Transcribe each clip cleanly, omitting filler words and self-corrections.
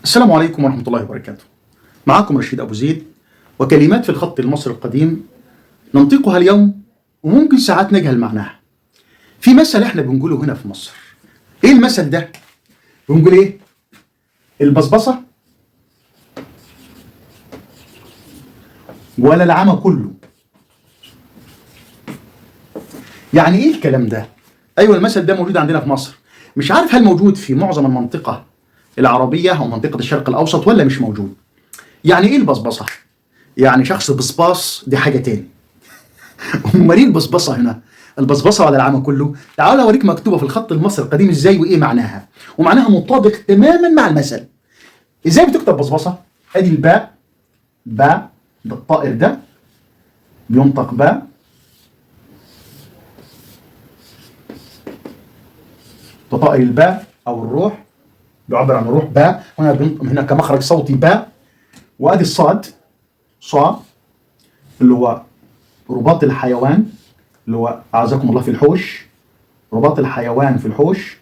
السلام عليكم ورحمة الله وبركاته. معكم رشيد أبو زيد، وكلمات في الخط المصري القديم ننطقها اليوم وممكن ساعات نجهل معناها. في مثل احنا بنقوله هنا في مصر. ايه المثل ده؟ بنقول ايه؟ البصبصة ولا العمى كله. يعني ايه الكلام ده؟ ايوه المثل ده موجود عندنا في مصر. مش عارف هل موجود في معظم المنطقة العربية أو منطقة الشرق الأوسط ولا مش موجود. يعني إيه البصبصة؟ يعني شخص بصباص دي حاجة تاني. أمال إيه البصبصة هنا؟ البصبصة ولا العمى كله؟ تعالوا أوريك مكتوبة في الخط المصري القديم إزاي وإيه معناها. ومعناها مطابق تماما مع المثل. إزاي بتكتب بصبصة؟ أدي الباء، باء ده الطائر ده بينطق باء، ده طائر الباء أو الروح، بيعبر عن الروح باء، هنا كمخرج صوتي باء. وادي الصاد، صاد اللي هو رباط الحيوان، اللي هو اعزكم الله في الحوش، رباط الحيوان في الحوش.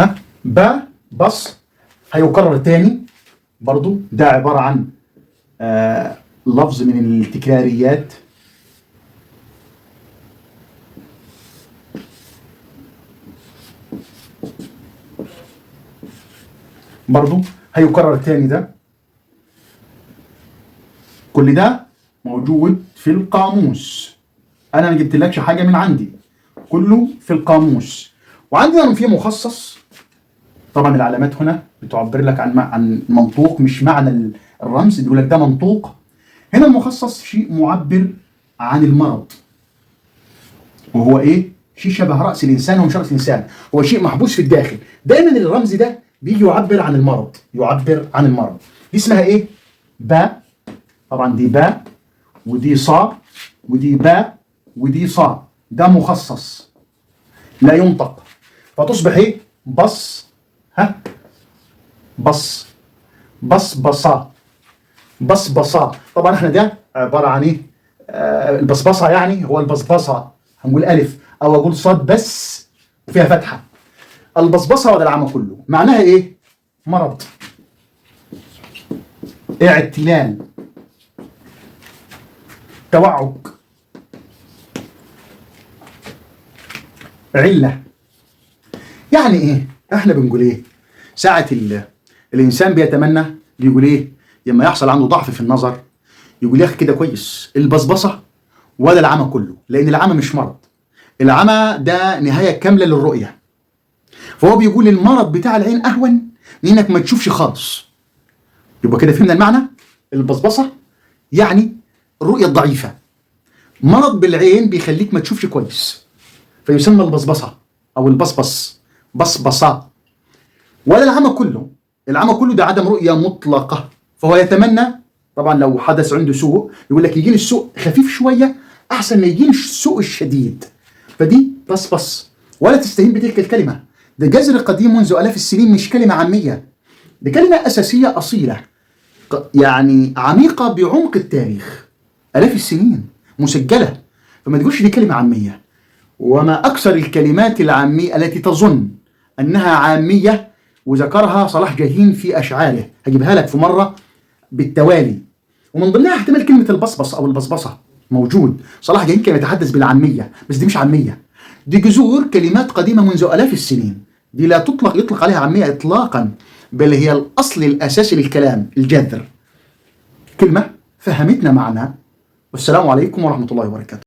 ها باء بص هيكرر تاني برضو، ده عبارة عن لفظ من التكراريات. برضو هيكرر تاني ده. كل ده موجود في القاموس، انا ما جبتلكش حاجه من عندي، كله في القاموس. وعندنا في مخصص، طبعا العلامات هنا بتعبر لك عن منطوق مش معنى الرمز، بيقول لك ده منطوق. هنا المخصص شيء معبر عن المرض، وهو ايه؟ شيء شبه راس الانسان ومش راس الانسان، هو شيء محبوس في الداخل. دايما الرمز ده بيجي يعبر عن المرض، يعبر عن المرض. دي اسمها ايه؟ باء، طبعا دي باء ودي صا ودي باء ودي صا، ده مخصص لا ينطق، فتصبح ايه؟ بص، ها بص، بصبصا، بصبصا. طبعا احنا ده عباره عن ايه؟ البصبصه يعني هو البصبصه، هنقول الف او اقول صاد بس وفيها فتحه. البصبصه ولا العمى كله معناها ايه؟ مرض، اعتلال، توعك، علة. يعني ايه؟ احنا بنقول ايه؟ ساعة الانسان بيتمنى، بيقول ايه؟ لما يحصل عنده ضعف في النظر يقول يا اخي كده كويس، البصبصة ولا العمى كله، لان العمى مش مرض، العمى ده نهاية كاملة للرؤية. فهو بيقول المرض بتاع العين اهون من انك ما تشوفش خالص. يبقى كده فهمنا المعنى. البصبصة يعني الرؤية الضعيفة، مرض بالعين بيخليك ما تشوفش كويس، فيسمى البصبصة او البصبص، بصبصة. ولا العمى كله، العمى كله ده عدم رؤية مطلقة. فهو يتمنى، طبعا لو حدث عنده سوء يقول لك يجيني السوء خفيف شوية احسن ما يجيني السوء الشديد، فدي بصبص. ولا تستهين بتلك الكلمة، ده جذر قديم منذ آلاف السنين، مش كلمة عامية، دي كلمة أساسية أصيلة، يعني عميقة بعمق التاريخ، آلاف السنين مسجلة. فما تقولش دي كلمة عامية. وما أكثر الكلمات العامية التي تظن أنها عامية وذكرها صلاح جاهين في أشعاره، هجيبها لك في مرة بالتوالي. ومن ضمنها احتمال كلمة البصبص أو البصبصة موجود. صلاح جاهين كان يتحدث بالعامية، بس دي مش عامية، دي جذور كلمات قديمة منذ آلاف السنين، دي لا يطلق عليها عامية إطلاقا، بل هي الأصل الأساسي للكلام، الجذر. كلمة فهمتنا معنى. والسلام عليكم ورحمة الله وبركاته.